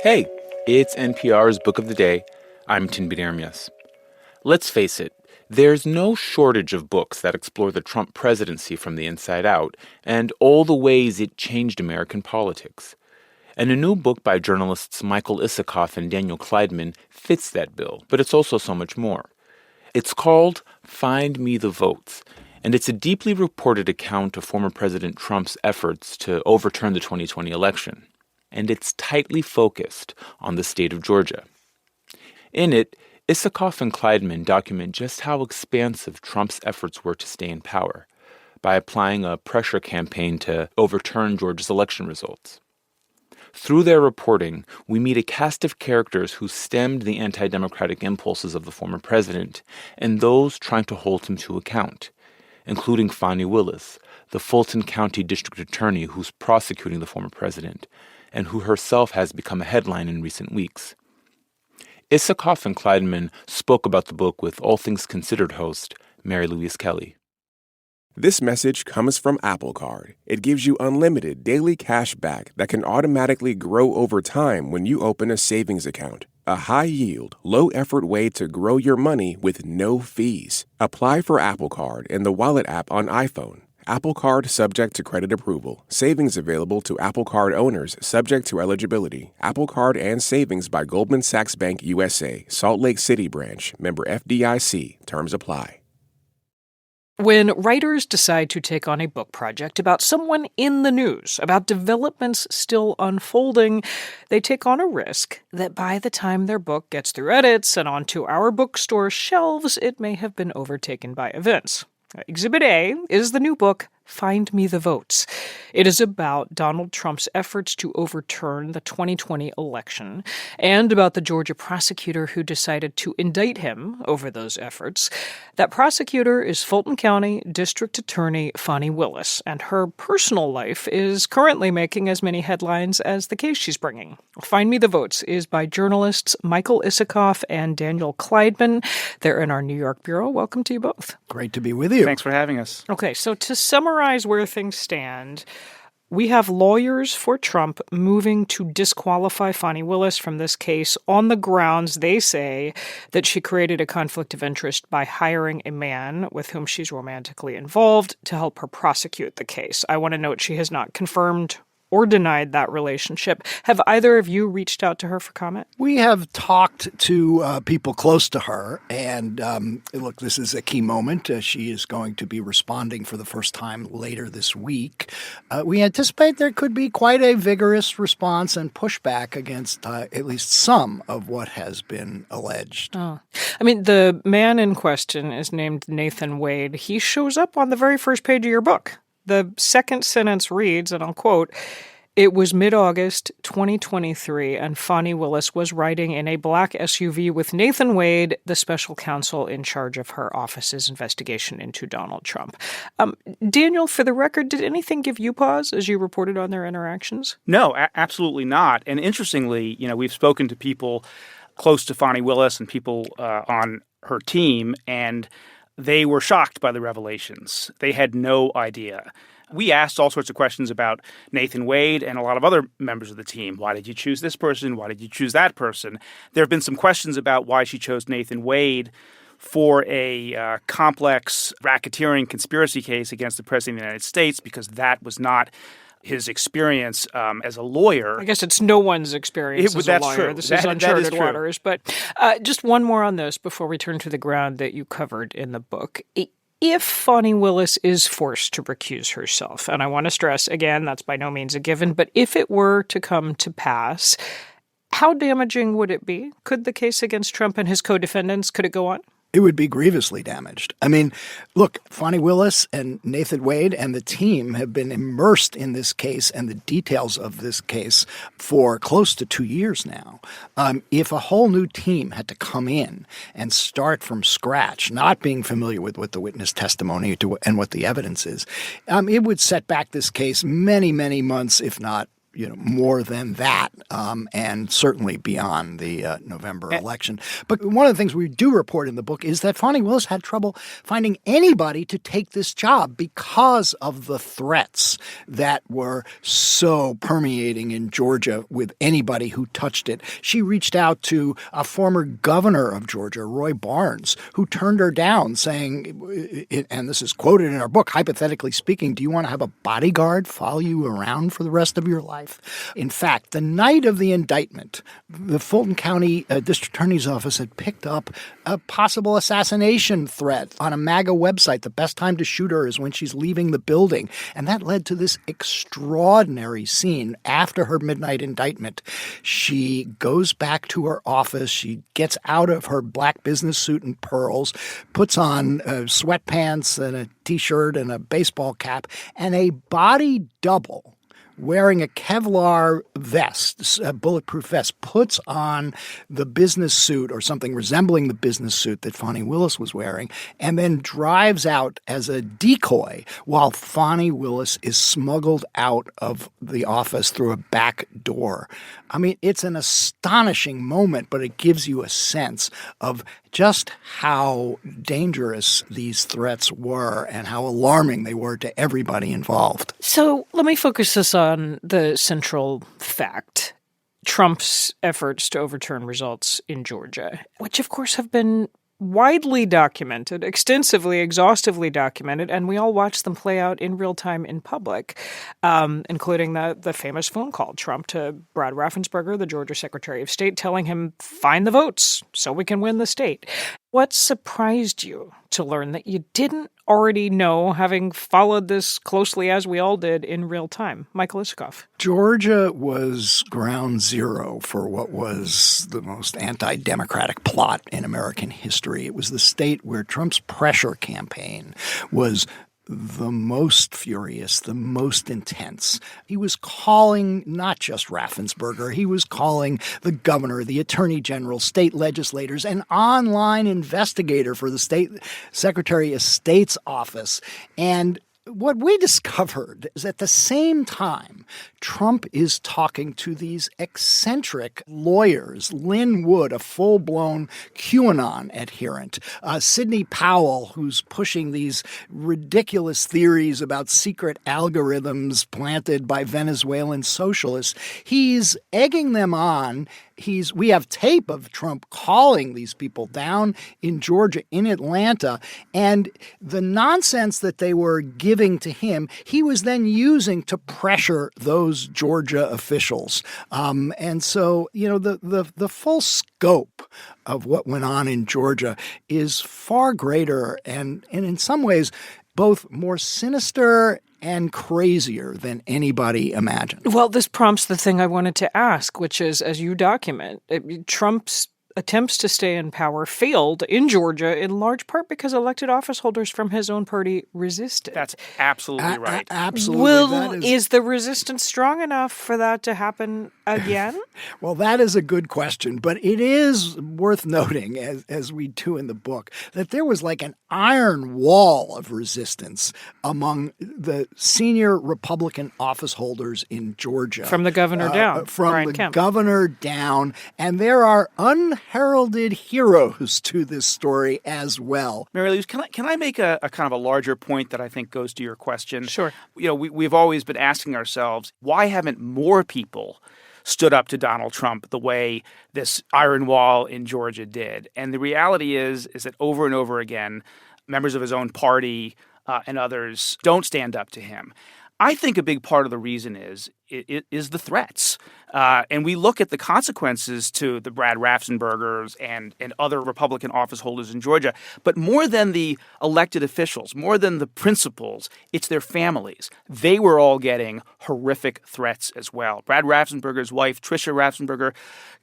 Hey, it's NPR's Book of the Day. I'm Tinbit Ermias. Let's face it, there's no shortage of books that explore the Trump presidency from the inside out and all the ways it changed American politics. And a new book by journalists Michael Isikoff and Daniel Klaidman fits that bill, but it's also so much more. It's called Find Me the Votes, and it's a deeply reported account of former President Trump's efforts to overturn the 2020 election. And it's tightly focused on the state of Georgia. In it, Isikoff and Klaidman document just how expansive Trump's efforts were to stay in power by applying a pressure campaign to overturn Georgia's election results. Through their reporting, we meet a cast of characters who stemmed the anti-democratic impulses of the former president and those trying to hold him to account, including Fani Willis, the Fulton County District Attorney who's prosecuting the former president, and who herself has become a headline in recent weeks. Isikoff and Klaidman spoke about the book with All Things Considered host Mary Louise Kelly. This message comes from Apple Card. It gives you unlimited daily cash back that can automatically grow over time when you open a savings account. A high-yield, low-effort way to grow your money with no fees. Apply for Apple Card in the Wallet app on iPhone. Apple Card subject to credit approval. Savings available to Apple Card owners subject to eligibility. Apple Card and Savings by Goldman Sachs Bank USA, Salt Lake City branch, member FDIC. Terms apply. When writers decide to take on a book project about someone in the news, about developments still unfolding, they take on a risk that by the time their book gets through edits and onto our bookstore shelves, it may have been overtaken by events. Exhibit A is the new book, Find Me the Votes. It is about Donald Trump's efforts to overturn the 2020 election and about the Georgia prosecutor who decided to indict him over those efforts. That prosecutor is Fulton County District Attorney Fani Willis, and her personal life is currently making as many headlines as the case she's bringing. Find Me the Votes is by journalists Michael Isikoff and Daniel Klaidman. They're in our New York bureau. Welcome to you both. Great to be with you. Thanks for having us. Okay, so to summarize where things stand, we have lawyers for Trump moving to disqualify Fani Willis from this case on the grounds, they say, that she created a conflict of interest by hiring a man with whom she's romantically involved to help her prosecute the case. I want to note she has not confirmed or denied that relationship. Have either of you reached out to her for comment? We have talked to people close to her, and look, this is a key moment. She is going to be responding for the first time later this week. We anticipate there could be quite a vigorous response and pushback against at least some of what has been alleged. Oh. I mean, the man in question is named Nathan Wade. He shows up on the very first page of your book. The second sentence reads, and I'll quote, "It was mid-August 2023, and Fani Willis was riding in a black SUV with Nathan Wade, the special counsel in charge of her office's investigation into Donald Trump." Daniel, for the record, did anything give you pause as you reported on their interactions? No, absolutely not. And interestingly, we've spoken to people close to Fani Willis and people on her team, and they were shocked by the revelations. They had no idea. We asked all sorts of questions about Nathan Wade and a lot of other members of the team. Why did you choose this person? Why did you choose that person? There have been some questions about why she chose Nathan Wade for a complex racketeering conspiracy case against the President of the United States, because that was not his experience as a lawyer. I guess it's no one's experience as a lawyer. True. This is uncharted waters. But just one more on this before we turn to the ground that you covered in the book. If Fani Willis is forced to recuse herself, and I want to stress, again, that's by no means a given, but if it were to come to pass, how damaging would it be? Could the case against Trump and his co-defendants, could it go on? It would be grievously damaged. I mean, look, Fani Willis and Nathan Wade and the team have been immersed in this case and the details of this case for close to 2 years now. If a whole new team had to come in and start from scratch, not being familiar with what the witness testimony and what the evidence is, it would set back this case many, many months, if not more than that, and certainly beyond the November election. But one of the things we do report in the book is that Fani Willis had trouble finding anybody to take this job because of the threats that were so permeating in Georgia with anybody who touched it. She reached out to a former governor of Georgia, Roy Barnes, who turned her down, saying, and this is quoted in our book, hypothetically speaking, do you want to have a bodyguard follow you around for the rest of your life? In fact, the night of the indictment, the Fulton County District Attorney's Office had picked up a possible assassination threat on a MAGA website. The best time to shoot her is when she's leaving the building. And that led to this extraordinary scene after her midnight indictment. She goes back to her office. She gets out of her black business suit and pearls, puts on sweatpants and a T-shirt and a baseball cap, and a body double wearing a Kevlar vest, a bulletproof vest, puts on the business suit or something resembling the business suit that Fani Willis was wearing, and then drives out as a decoy while Fani Willis is smuggled out of the office through a back door. I mean, it's an astonishing moment, but it gives you a sense of just how dangerous these threats were and how alarming they were to everybody involved. So let me focus this on the central fact. Trump's efforts to overturn results in Georgia, which of course have been widely documented, extensively, exhaustively documented, and we all watched them play out in real time in public, including the famous phone call Trump to Brad Raffensperger, the Georgia Secretary of State, telling him, find the votes so we can win the state. What surprised you to learn that you didn't already know, having followed this closely as we all did in real time? Michael Isikoff. Georgia was ground zero for what was the most anti-democratic plot in American history. It was the state where Trump's pressure campaign was the most furious, the most intense. He was calling not just Raffensperger, he was calling the governor, the attorney general, state legislators, an online investigator for the state Secretary of State's office. And what we discovered is at the same time, Trump is talking to these eccentric lawyers, Lynn Wood, a full-blown QAnon adherent, Sidney Powell, who's pushing these ridiculous theories about secret algorithms planted by Venezuelan socialists. He's egging them on. We have tape of Trump calling these people down in Georgia, in Atlanta, and the nonsense that they were giving to him, he was then using to pressure those Georgia officials. And so, the full scope of what went on in Georgia is far greater and in some ways both more sinister and crazier than anybody imagined. Well, this prompts the thing I wanted to ask, which is, as you document, Trump's attempts to stay in power failed in Georgia in large part because elected office holders from his own party resisted. That's absolutely right. Absolutely. Is the resistance strong enough for that to happen again? Well, that is a good question, but it is worth noting, as we do in the book, that there was like an iron wall of resistance among the senior Republican office holders in Georgia. From the governor down. From Brian the Kemp. governor down. And there are unheralded heroes to this story as well. Mary Louise, can I make a kind of a larger point that I think goes to your question? Sure. We've always been asking ourselves, why haven't more people stood up to Donald Trump the way this iron wall in Georgia did? And the reality is that over and over again, members of his own party and others don't stand up to him. I think a big part of the reason is the threats. And we look at the consequences to the Brad Raffenspergers and other Republican office holders in Georgia. But more than the elected officials, more than the principals, it's their families. They were all getting horrific threats as well. Brad Raffensperger's wife, Tricia Raffensperger,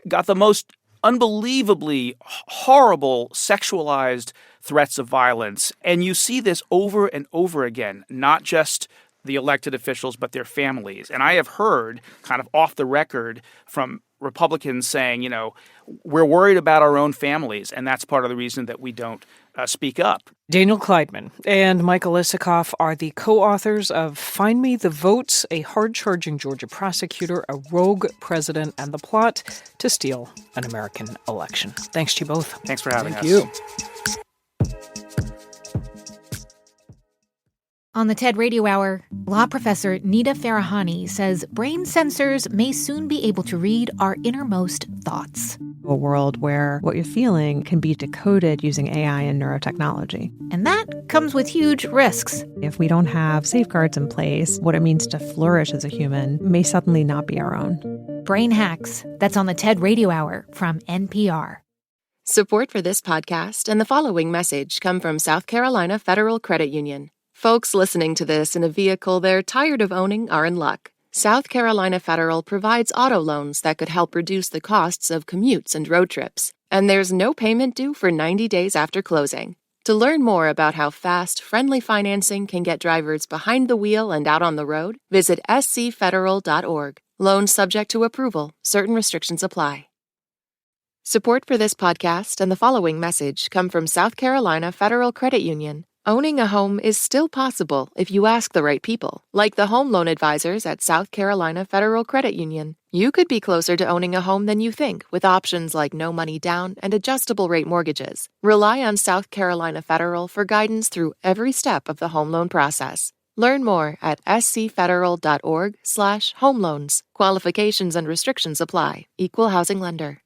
got the most unbelievably horrible sexualized threats of violence. And you see this over and over again, not just the elected officials, but their families. And I have heard kind of off the record from Republicans saying, we're worried about our own families, and that's part of the reason that we don't speak up. Daniel Klaidman and Michael Isikoff are the co-authors of Find Me the Votes, a hard-charging Georgia prosecutor, a rogue president, and the plot to steal an American election. Thanks to you both. Thanks for having us. Thank you. On the TED Radio Hour, law professor Nida Farahani says brain sensors may soon be able to read our innermost thoughts. A world where what you're feeling can be decoded using AI and neurotechnology. And that comes with huge risks. If we don't have safeguards in place, what it means to flourish as a human may suddenly not be our own. Brain Hacks, that's on the TED Radio Hour from NPR. Support for this podcast and the following message come from South Carolina Federal Credit Union. Folks listening to this in a vehicle they're tired of owning are in luck. South Carolina Federal provides auto loans that could help reduce the costs of commutes and road trips. And there's no payment due for 90 days after closing. To learn more about how fast, friendly financing can get drivers behind the wheel and out on the road, visit scfederal.org. Loans subject to approval. Certain restrictions apply. Support for this podcast and the following message come from South Carolina Federal Credit Union. Owning a home is still possible if you ask the right people, like the home loan advisors at South Carolina Federal Credit Union. You could be closer to owning a home than you think with options like no money down and adjustable rate mortgages. Rely on South Carolina Federal for guidance through every step of the home loan process. Learn more at scfederal.org/home loans. Qualifications and restrictions apply. Equal housing lender.